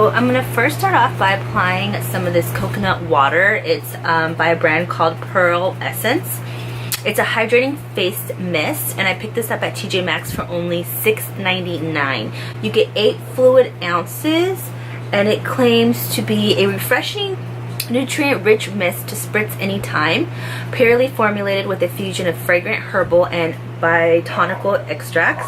So I'm gonna first start off by applying some of this coconut water. It's by a brand called Pearl Essence. It's a hydrating face mist, and I picked this up at TJMAXX for only $6.99. You get 8 fluid ounces, and it claims to be a refreshing, nutrient-rich mist to spritz anytime, purely formulated with a fusion of fragrant herbal and botanical extracts.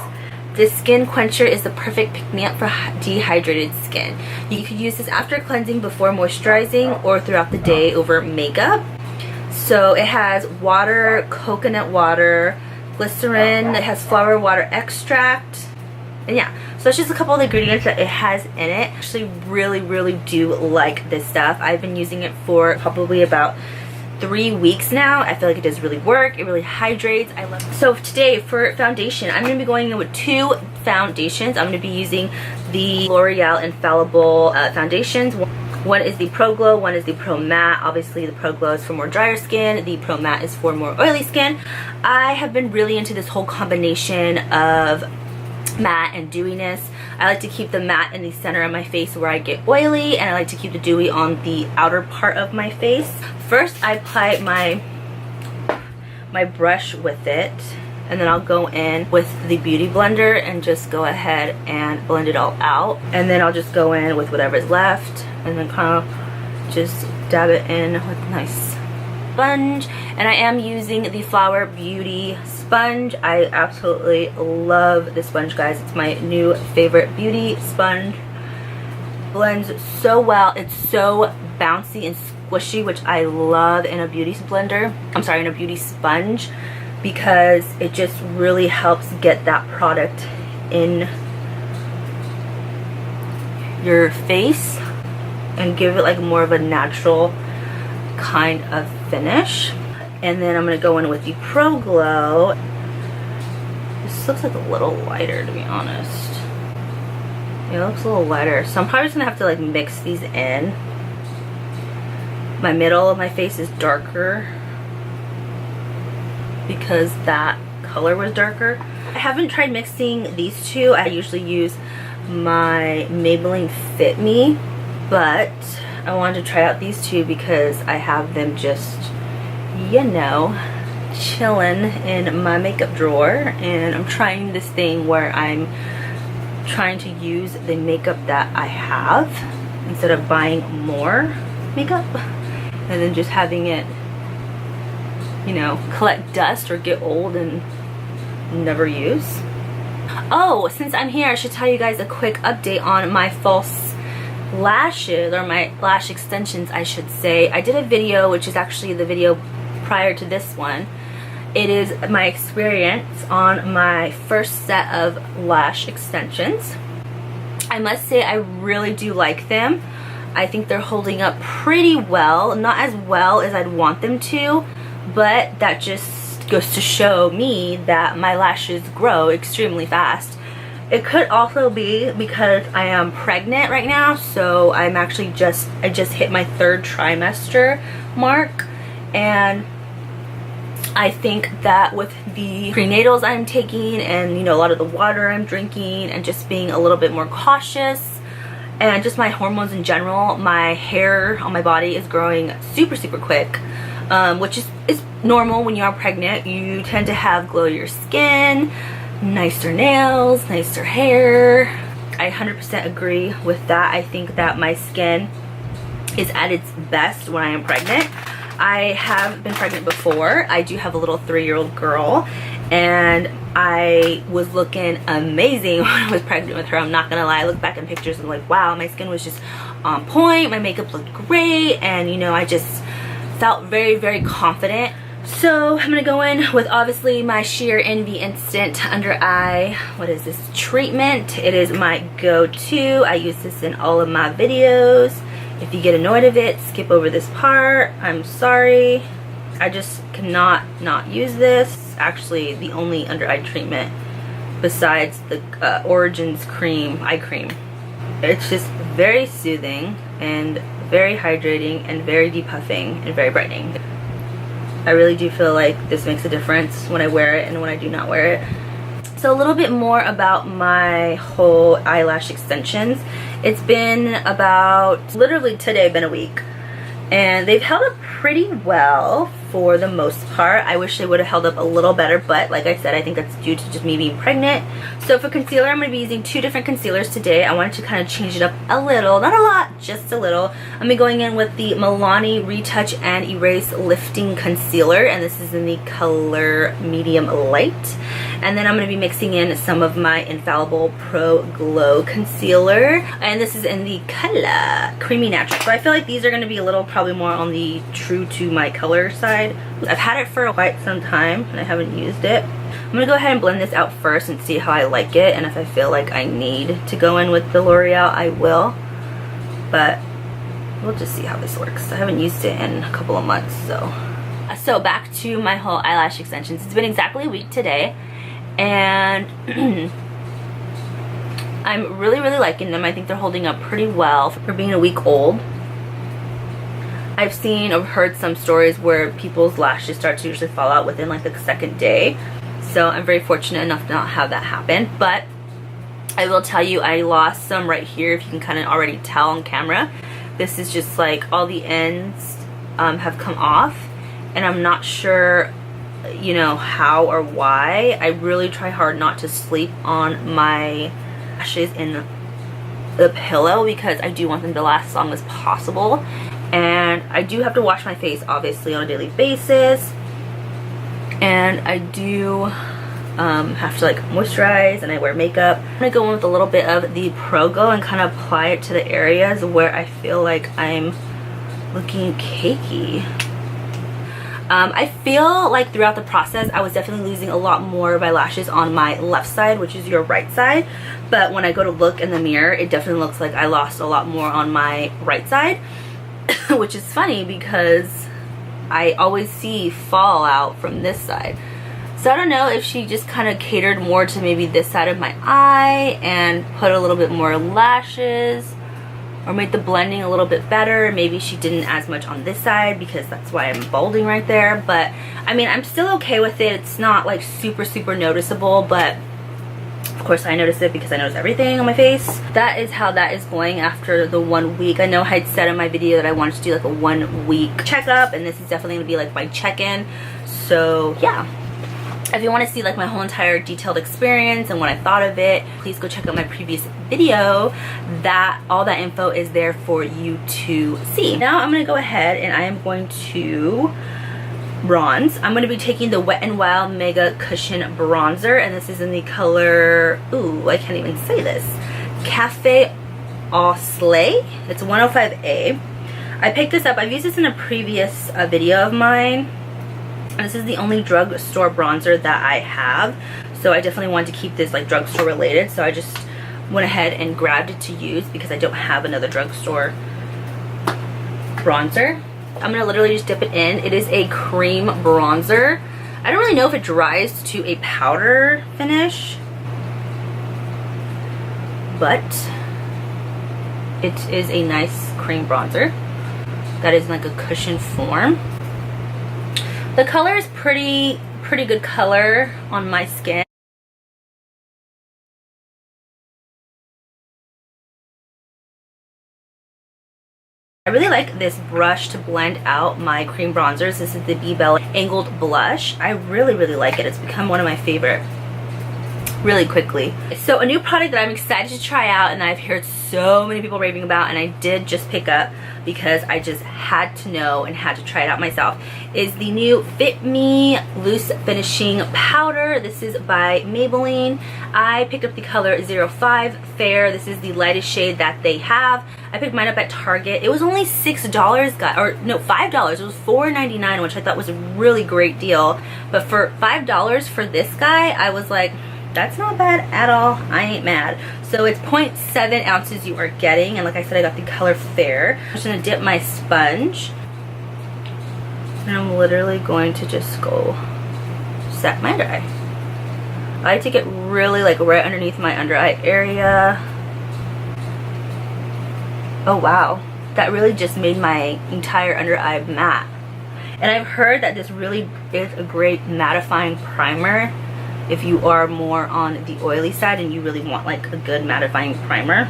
This skin quencher is the perfect pick-me-up for dehydrated skin. You could use this after cleansing, before moisturizing, or throughout the day over makeup. So it has water, coconut water, glycerin, it has flower water extract, and yeah, so that's just a couple of the ingredients that it has in it. I actually really do like this stuff. I've been using it for probably about 3 weeks now. I feel like it does really work. It really hydrates. I love it. So today for foundation, I'm going to be going in with 2 foundations. I'm going to be using the L'Oreal Infallible foundations. One is the Pro Glow, one is the Pro Matte. Obviously the Pro Glow is for more drier skin, the Pro Matte is for more oily skin. I have been really into this whole combination of matte and dewiness. I like to keep the matte in the center of my face where I get oily, and I like to keep the dewy on the outer part of my face. First I apply my brush with it, and then I'll go in with the beauty blender and just go ahead and blend it all out. And then I'll just go in with whatever's left, and then kind of just dab it in with a nice sponge. And I am using the Flower Beauty sponge. I absolutely love this sponge, guys. It's my new favorite beauty sponge. Blends so well. It's so bouncy and squishy, which I love in a beauty blender. I'm sorry, in a beauty sponge, because it just really helps get that product in your face and give it like more of a natural kind of finish. And then I'm going to go in with the Pro Glow. This looks like a little lighter, to be honest. It looks a little lighter, so I'm probably just going to have to like mix these in. My middle of my face is darker because that color was darker. I haven't tried mixing these two. I usually use my Maybelline Fit Me, but I wanted to try out these two because I have them just, you know, chilling in my makeup drawer, and I'm trying this thing where I'm trying to use the makeup that I have instead of buying more makeup and then just having it, you know, collect dust or get old and never use. Oh, since I'm here, I should tell you guys a quick update on my false lashes, or my lash extensions I should say. I did a video, which is actually the video prior to this one. It is my experience on my first set of lash extensions. I must say I really do like them. I think they're holding up pretty well. Not as well as I'd want them to, but that just goes to show me that my lashes grow extremely fast. It could also be because I am pregnant right now, so I'm actually I just hit my 3rd trimester mark, and I think that with the prenatals I'm taking, and you know, a lot of the water I'm drinking, and just being a little bit more cautious, and just my hormones in general, my hair on my body is growing super quick, which is normal when you are pregnant. You tend to have glowier skin, nicer nails, nicer hair. I 100% agree with that. I think that my skin is at its best when I am pregnant. I have been pregnant before. I do have a little 3-year-old girl, and I was looking amazing when I was pregnant with her. I'm not gonna lie. I look back in pictures and I'm like, wow, my skin was just on point. My makeup looked great, and you know, I just felt very confident. So I'm gonna go in with obviously my Sheer Envy Instant Under Eye, what is this, treatment. It is my go-to. I use this in all of my videos. If you get annoyed of it, skip over this part. I'm sorry. I just cannot not use this. Actually, the only under eye treatment besides the Origins cream, eye cream. It's just very soothing and very hydrating and very depuffing and very brightening. I really do feel like this makes a difference when I wear it and when I do not wear it. So a little bit more about my whole eyelash extensions. It's been about, literally today, been a week. And they've held up pretty well for the most part. I wish they would have held up a little better, but like I said, I think that's due to just me being pregnant. So for concealer, I'm going to be using 2 different concealers today. I wanted to kind of change it up a little, not a lot, just a little. I'm going to be going in with the Milani Retouch and Erase Lifting Concealer, and this is in the color Medium Light. And then I'm going to be mixing in some of my Infallible Pro Glow Concealer, and this is in the color Creamy Natural. So I feel like these are going to be a little probably more on the true to my color side. I've had it for quite some time and I haven't used it. I'm going to go ahead and blend this out first and see how I like it, and if I feel like I need to go in with the L'Oreal, I will. But we'll just see how this works. I haven't used it in a couple of months, so. So back to my whole eyelash extensions. It's been exactly a week today, and I'm really liking them. I think they're holding up pretty well for being a week old. I've seen or heard some stories where people's lashes start to usually fall out within like the second day. So I'm very fortunate enough to not have that happen. But I will tell you, I lost some right here, if you can kind of already tell on camera. This is just like all the ends have come off, and I'm not sure, you know, how or why. I really try hard not to sleep on my lashes in the pillow because I do want them to last as long as possible. And I do have to wash my face obviously on a daily basis, and I do have to like moisturize, and I wear makeup. I'm gonna go in with a little bit of the Pro Glow and kind of apply it to the areas where I feel like I'm looking cakey. I feel like throughout the process I was definitely losing a lot more of my lashes on my left side, which is your right side, but when I go to look in the mirror, it definitely looks like I lost a lot more on my right side. Which is funny because I always see fallout from this side. So I don't know if she just kind of catered more to maybe this side of my eye and put a little bit more lashes, or made the blending a little bit better. Maybe she didn't as much on this side because that's why I'm balding right there. But I mean, I'm still okay with it. It's not like super noticeable, but of course I notice it because I notice everything on my face. That is how that is going after the 1 week. I know I had said in my video that I wanted to do like a 1 week checkup, and this is definitely gonna be like my check-in. So yeah, if you want to see like my whole entire detailed experience and what I thought of it, please go check out my previous video. That all that info is there for you to see. Now I'm gonna go ahead and I am going to bronze. I'm going to be taking the Wet n Wild Mega Cushion Bronzer, and this is in the color, ooh, I can't even say this, Cafe Au Slay. It's 105A. I picked this up, I've used this in a previous video of mine, and this is the only drugstore bronzer that I have, so I definitely wanted to keep this like drugstore related, so I just went ahead and grabbed it to use because I don't have another drugstore bronzer. I'm going to literally just dip it in. It is a cream bronzer. I don't really know if it dries to a powder finish, but it is a nice cream bronzer that is like a cushion form. The color is pretty good color on my skin. I really like this brush to blend out my cream bronzers. This is the B-Bell Angled Blush. I really like it. It's become one of my favorite really quickly. So a new product that I'm excited to try out and that I've heard so many people raving about, and I did just pick up because I just had to know and had to try it out myself, is the new Fit Me Loose Finishing Powder. This is by Maybelline. I picked up the color 05 Fair. This is the lightest shade that they have. I picked mine up at Target. It was only $6, or no, $5. It was $4.99, which I thought was a really great deal. But for $5 for this guy, I was like, that's not bad at all. I ain't mad. So it's 0.7 ounces you are getting, and like I said, I got the color Fair. I'm just gonna dip my sponge, and I'm literally going to just go set my under eye. I like to get really like right underneath my under eye area. Oh wow, that really just made my entire under eye matte. And I've heard that this really is a great mattifying primer if you are more on the oily side and you really want like a good mattifying primer.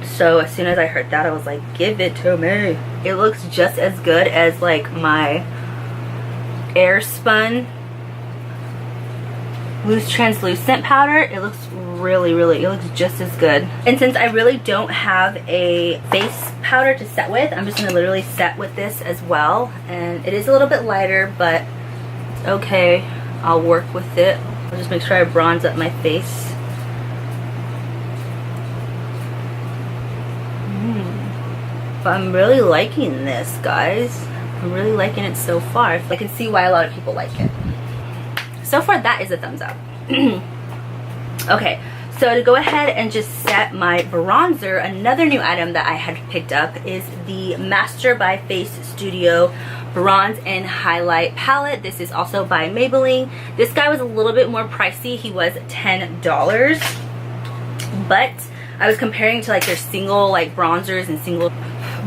So as soon as I heard that, I was like, give it to me. It looks just as good as like my Airspun loose translucent powder. It looks really, it looks just as good. And since I really don't have a face powder to set with, I'm just gonna literally set with this as well. And it is a little bit lighter, but it's okay. I'll work with it. I'll just make sure I bronze up my face. But I'm really liking this, guys. I'm really liking it so far. I can see why a lot of people like it. So far, that is a thumbs up. Okay, so to go ahead and just set my bronzer, another new item that I had picked up is the Master by Face Studio Bronze and Highlight Palette. This is also by Maybelline. This guy was a little bit more pricey. He was $10. But I was comparing to like their single like bronzers and single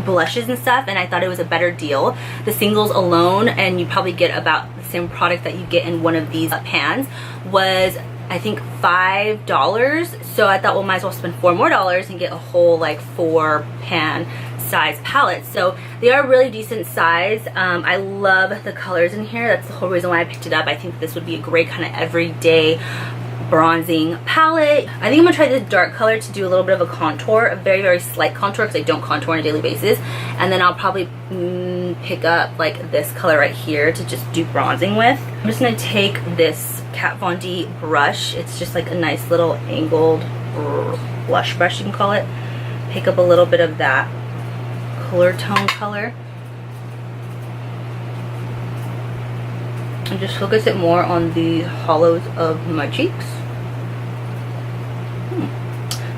blushes and stuff, and I thought it was a better deal. The singles alone, and you probably get about the same product that you get in one of these pans, was I think $5. So I thought, well, might as well spend $4 more and get a whole like 4 pan size palette. So they are really decent size. I love the colors in here. That's the whole reason why I picked it up. I think this would be a great kind of everyday bronzing palette. I think I'm gonna try this dark color to do a little bit of a contour, a very slight contour, because I don't contour on a daily basis. And then I'll probably pick up like this color right here to just do bronzing with. I'm just gonna take this Kat Von D brush. It's just like a nice little angled blush brush, you can call it. Pick up a little bit of that cooler tone color and just focus it more on the hollows of my cheeks.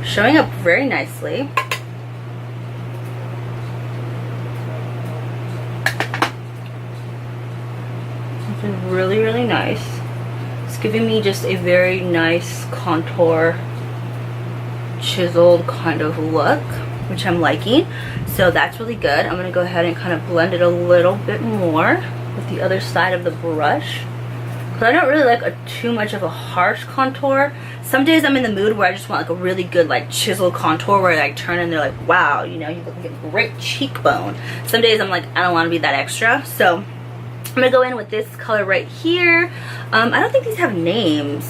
Showing up very nicely. This is really nice. It's giving me just a very nice contour, chiseled kind of look, which I'm liking. So that's really good. I'm going to go ahead and kind of blend it a little bit more with the other side of the brush, because I don't really like too much of a harsh contour. Some days I'm in the mood where I just want like a really good like chiseled contour where I turn and they're like, wow, you know, you look like a great cheekbone. Some days I'm like, I don't want to be that extra. So I'm gonna go in with this color right here. I don't think these have names.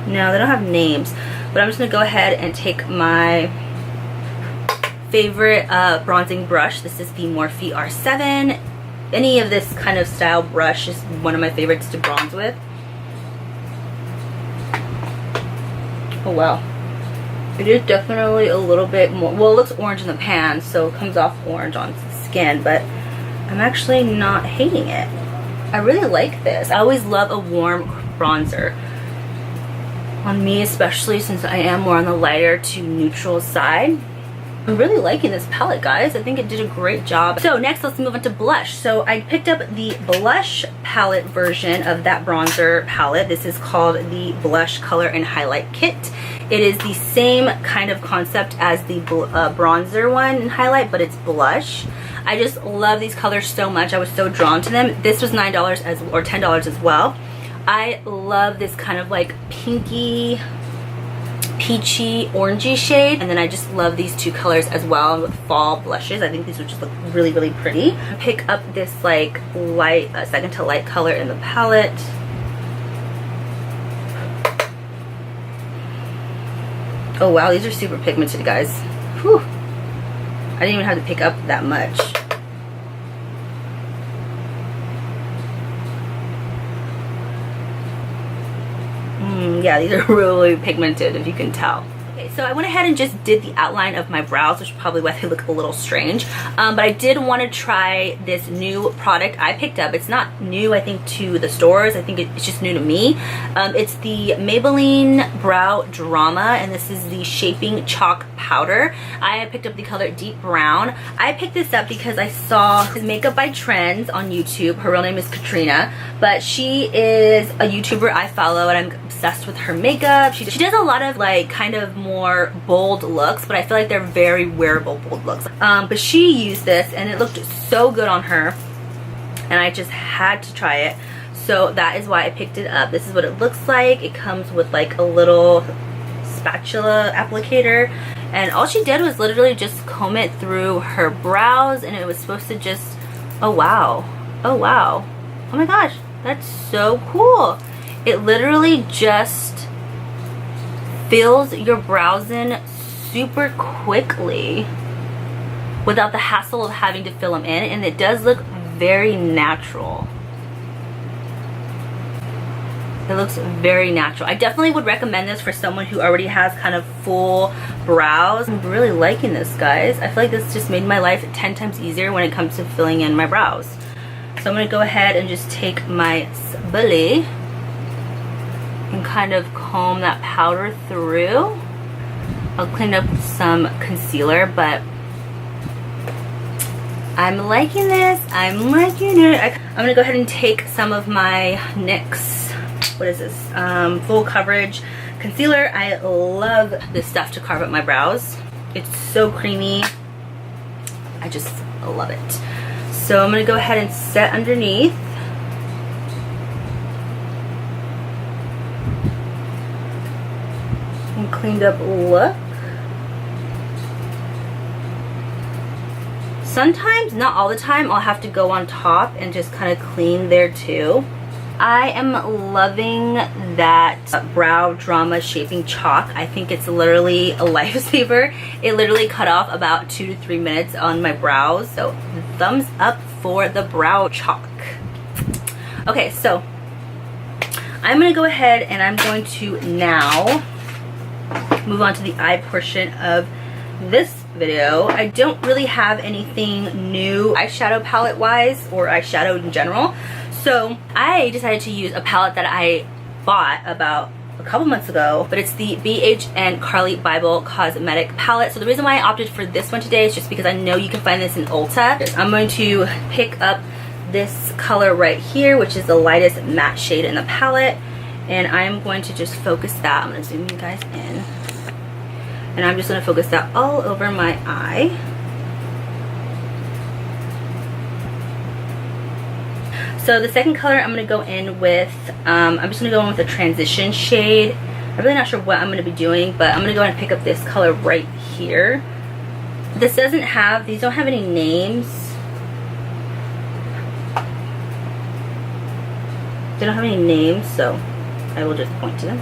No, they don't have names. But I'm just gonna go ahead and take my favorite bronzing brush. This is the Morphe R7. Any of this kind of style brush is one of my favorites to bronze with. Oh wow. It is definitely a little bit more, well, it looks orange in the pan, so it comes off orange on skin, but I'm actually not hating it. I really like this. I always love a warm bronzer. On me especially, since I am more on the lighter to neutral side. I'm really liking this palette, guys. I think it did a great job. So next, let's move on to blush. So I picked up the blush palette version of that bronzer palette. This is called the Blush Color and Highlight Kit. It is the same kind of concept as the bronzer one and highlight, but it's blush. I just love these colors so much. I was so drawn to them. This was $9 or $10 as well. I love this kind of like pinky, peachy, orangey shade, and then I just love these two colors as well with fall blushes. I think these would just look really pretty. Pick up this like light, second to light color in the palette. Oh wow, these are super pigmented, guys. Whew. I didn't even have to pick up that much. Yeah, these are really pigmented, if you can tell. Okay, so I went ahead and just did the outline of my brows, which is probably why they look a little strange. But I did want to try this new product I picked up. It's not new, I think, to the stores. I think it's just new to me. It's the Maybelline Brow Drama, and this is the Shaping Chalk Powder. I picked up the color Deep Brown. I picked this up because I saw Makeup by Trends on YouTube. Her real name is Katrina, but she is a YouTuber I follow, and I'm obsessed with her makeup. She does a lot of like kind of more bold looks, but I feel like they're very wearable bold looks. But she used this and it looked so good on her, and I just had to try it. So that is why I picked it up. This is what it looks like. It comes with like a little spatula applicator, and all she did was literally just comb it through her brows, and it was supposed to just, oh wow, oh wow, oh my gosh, that's so cool. It literally just fills your brows in super quickly without the hassle of having to fill them in, and it does look very natural. It looks very natural. I definitely would recommend this for someone who already has kind of full brows. I'm really liking this, guys. I feel like this just made my life 10 times easier when it comes to filling in my brows. So I'm going to go ahead and just take my spoolie and kind of comb that powder through. I'll clean up with some concealer, but I'm liking this. I'm liking it. I'm going to go ahead and take some of my NYX, what is this, full coverage concealer. I love this stuff to carve up my brows. It's so creamy. I just love it. So I'm going to go ahead and set underneath. And cleaned up look. Sometimes, not all the time, I'll have to go on top and just kind of clean there too. I am loving that brow drama shaping chalk. I think it's literally a lifesaver. It literally cut off about 2 to 3 minutes on my brows. So thumbs up for the brow chalk. Okay, so I'm going to go ahead and I'm going to now move on to the eye portion of this video. I don't really have anything new eyeshadow palette wise or eyeshadow in general. So I decided to use a palette that I bought about a couple months ago, but it's the BH and Carly Bible Cosmetic palette. So the reason why I opted for this one today is just because I know you can find this in Ulta. I'm going to pick up this color right here, which is the lightest matte shade in the palette, and I'm going to just focus that. I'm going to zoom you guys in, and I'm just going to focus that all over my eye. So the second color I'm going to go in with, I'm just going to go in with a transition shade. I'm really not sure what I'm going to be doing, but I'm going to go ahead and pick up this color right here. This doesn't have, these don't have any names. They don't have any names, so I will just point to them.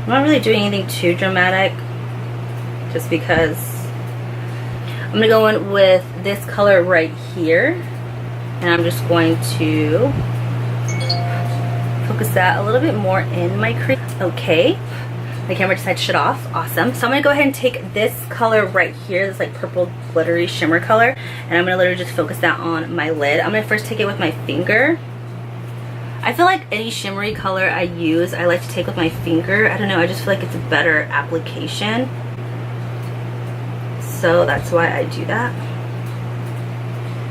I'm not really doing anything too dramatic, just because I'm going to go in with this color right here, and I'm just going to focus that a little bit more in my crease. Okay, the camera decided to shut off. Awesome. So I'm going to go ahead and take this color right here, this like purple glittery shimmer color, and I'm going to literally just focus that on my lid. I'm going to first take it with my finger. I feel like any shimmery color I use, I like to take with my finger. I don't know, I just feel like it's a better application. So that's why I do that.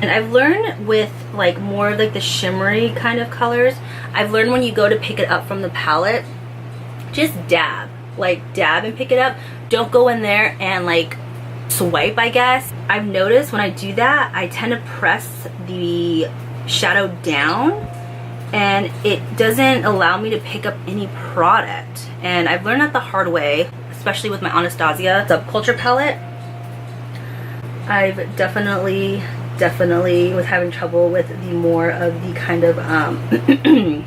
And I've learned with like more of like the shimmery kind of colors, I've learned when you go to pick it up from the palette, just dab. Like dab and pick it up. Don't go in there and like swipe, I guess. I've noticed when I do that, I tend to press the shadow down, and it doesn't allow me to pick up any product. And I've learned that the hard way, especially with my Anastasia Subculture palette. I've definitely was having trouble with the more of the kind of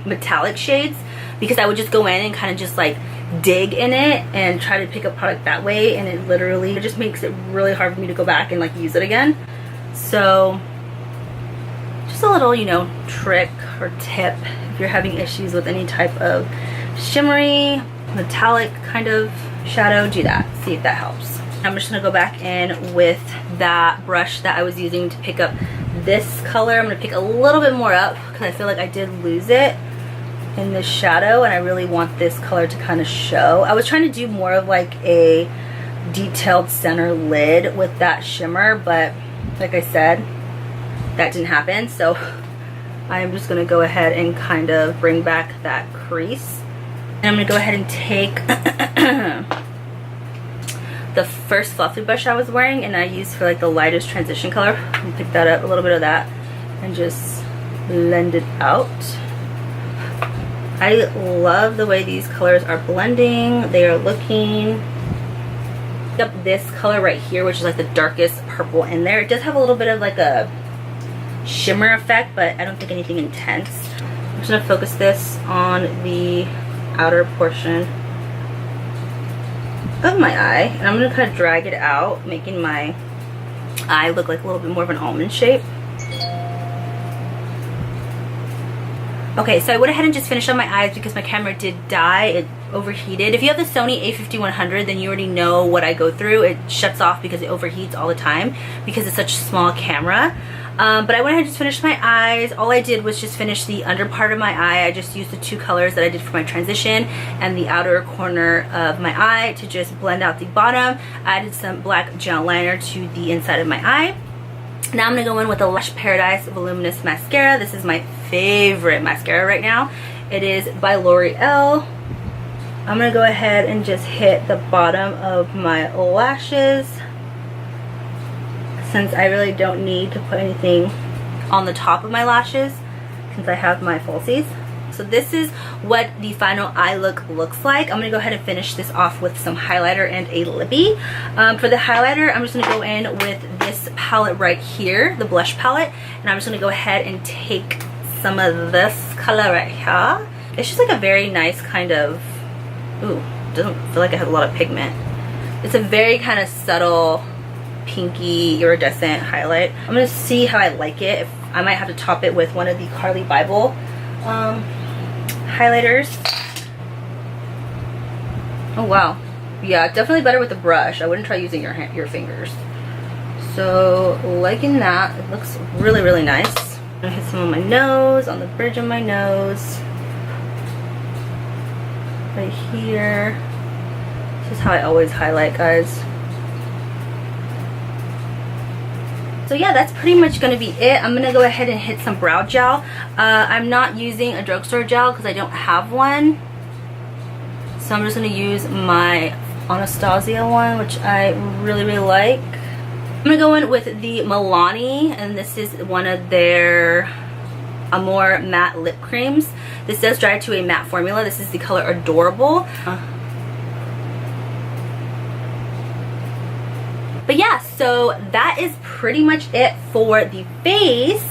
metallic shades, because I would just go in and kind of just like dig in it and try to pick up product that way, and it literally just makes it really hard for me to go back and like use it again. So just a little, you know, trick or tip if you're having issues with any type of shimmery metallic kind of shadow, do that. See if that helps. I'm just going to go back in with that brush that I was using to pick up this color. I'm going to pick a little bit more up because I feel like I did lose it in this shadow, and I really want this color to kind of show. I was trying to do more of like a detailed center lid with that shimmer, but like I said, that didn't happen. So I'm just going to go ahead and kind of bring back that crease. And I'm going to go ahead and take the first fluffy brush I was wearing, and I used for like the lightest transition color. Pick that up, a little bit of that, and just blend it out. I love the way these colors are blending. They are looking up this color right here, which is like the darkest purple in there. It does have a little bit of like a shimmer effect, but I don't think anything intense. I'm just gonna focus this on the outer portion of my eye, and I'm gonna kind of drag it out, making my eye look like a little bit more of an almond shape. Okay, so I went ahead and just finished on my eyes because my camera did die. It overheated. If you have the Sony a5100, then you already know what I go through. It shuts off because it overheats all the time because it's such a small camera. But I went ahead and just finished my eyes. All I did was just finish the under part of my eye. I just used the two colors that I did for my transition and the outer corner of my eye to just blend out the bottom. I added some black gel liner to the inside of my eye. Now I'm going to go in with the Lash Paradise Voluminous Mascara. This is my favorite mascara right now. It is by Loreal. I'm going to go ahead and just hit the bottom of my lashes, since I really don't need to put anything on the top of my lashes since I have my falsies. So this is what the final eye look looks like. I'm going to go ahead and finish this off with some highlighter and a lippy. For the highlighter, I'm just going to go in with this palette right here, the blush palette, and I'm just going to go ahead and take some of this color right here. It's just like a very nice kind of, ooh, doesn't feel like it has a lot of pigment. It's a very kind of subtle pinky iridescent highlight. I'm going to see how I like it. If I might have to top it with one of the Kylie Bible highlighters. Oh wow, yeah, definitely better with the brush. I wouldn't try using your fingers. So liking that. It looks really, really nice. I'm gonna hit some on my nose, on the bridge of my nose, right here. This is how I always highlight, guys. So yeah, that's pretty much going to be it. I'm going to go ahead and hit some brow gel. I'm not using a drugstore gel because I don't have one. So I'm just going to use my Anastasia one, which I really, really like. I'm going to go in with the Milani, and this is one of their more matte lip creams. This does dry to a matte formula. This is the color Adorable. But yeah, so that is pretty much it for the face.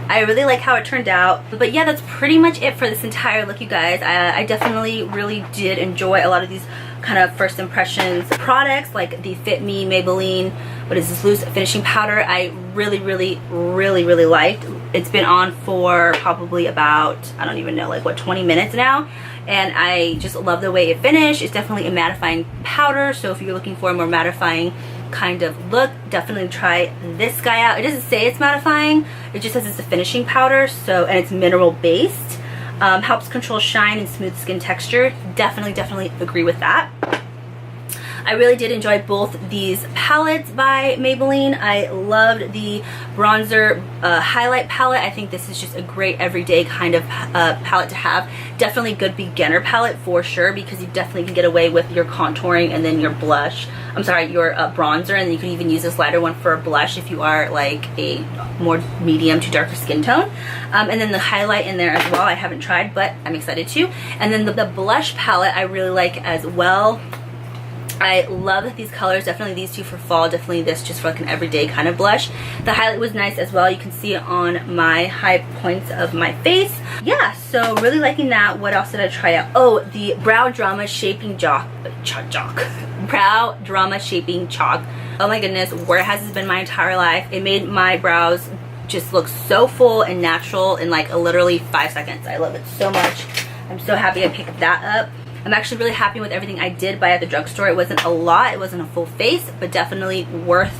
I really like how it turned out. But yeah, that's pretty much it for this entire look, you guys. I definitely really did enjoy a lot of these kind of first impressions products, like the Fit Me Maybelline, what is this, loose finishing powder. I really, really, really, really liked. It's been on for probably about, I don't even know, like what, 20 minutes now. And I just love the way it finished. It's definitely a mattifying powder, so if you're looking for a more mattifying kind of look, definitely try this guy out. It doesn't say it's mattifying, it just says it's a finishing powder, so, and it's mineral based. Helps control shine and smooth skin texture. Definitely agree with that. I really did enjoy both these palettes by Maybelline. I loved the bronzer highlight palette. I think this is just a great everyday kind of palette to have. Definitely good beginner palette for sure, because you definitely can get away with your contouring and then your blush. I'm sorry, your bronzer, and then you can even use this lighter one for a blush if you are like a more medium to darker skin tone. And then the highlight in there as well, I haven't tried, but I'm excited to. And then the blush palette I really like as well. I love these colors, definitely these two for fall, definitely this just for like an everyday kind of blush. The highlight was nice as well. You can see it on my high points of my face. Yeah, so really liking that. What else did I try out? Oh, the Brow Drama Shaping Brow Drama Shaping Chalk. Oh my goodness, where has this been my entire life? It made my brows just look so full and natural in like literally 5 seconds. I love it so much. I'm so happy I picked that up. I'm actually really happy with everything I did buy at the drugstore. It wasn't a lot, it wasn't a full face, but definitely worth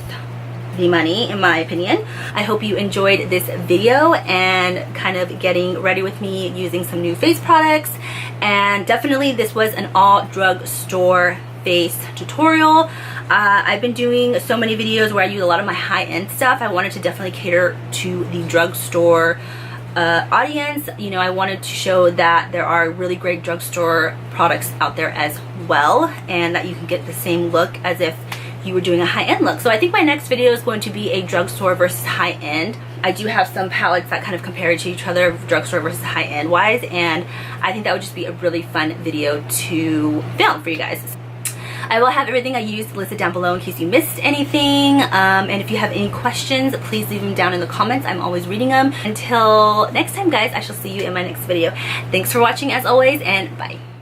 the money in my opinion. I hope you enjoyed this video and kind of getting ready with me using some new face products. And definitely this was an all drugstore face tutorial. I've been doing so many videos where I use a lot of my high-end stuff. I wanted to definitely cater to the drugstore audience, you know, I wanted to show that there are really great drugstore products out there as well, and that you can get the same look as if you were doing a high-end look. So I think my next video is going to be a drugstore versus high-end. I do have some palettes that kind of compare to each other, drugstore versus high-end wise, and I think that would just be a really fun video to film for you guys. I will have everything I used listed down below in case you missed anything, and if you have any questions, please leave them down in the comments. I'm always reading them. Until next time, guys, I shall see you in my next video. Thanks for watching as always, and bye.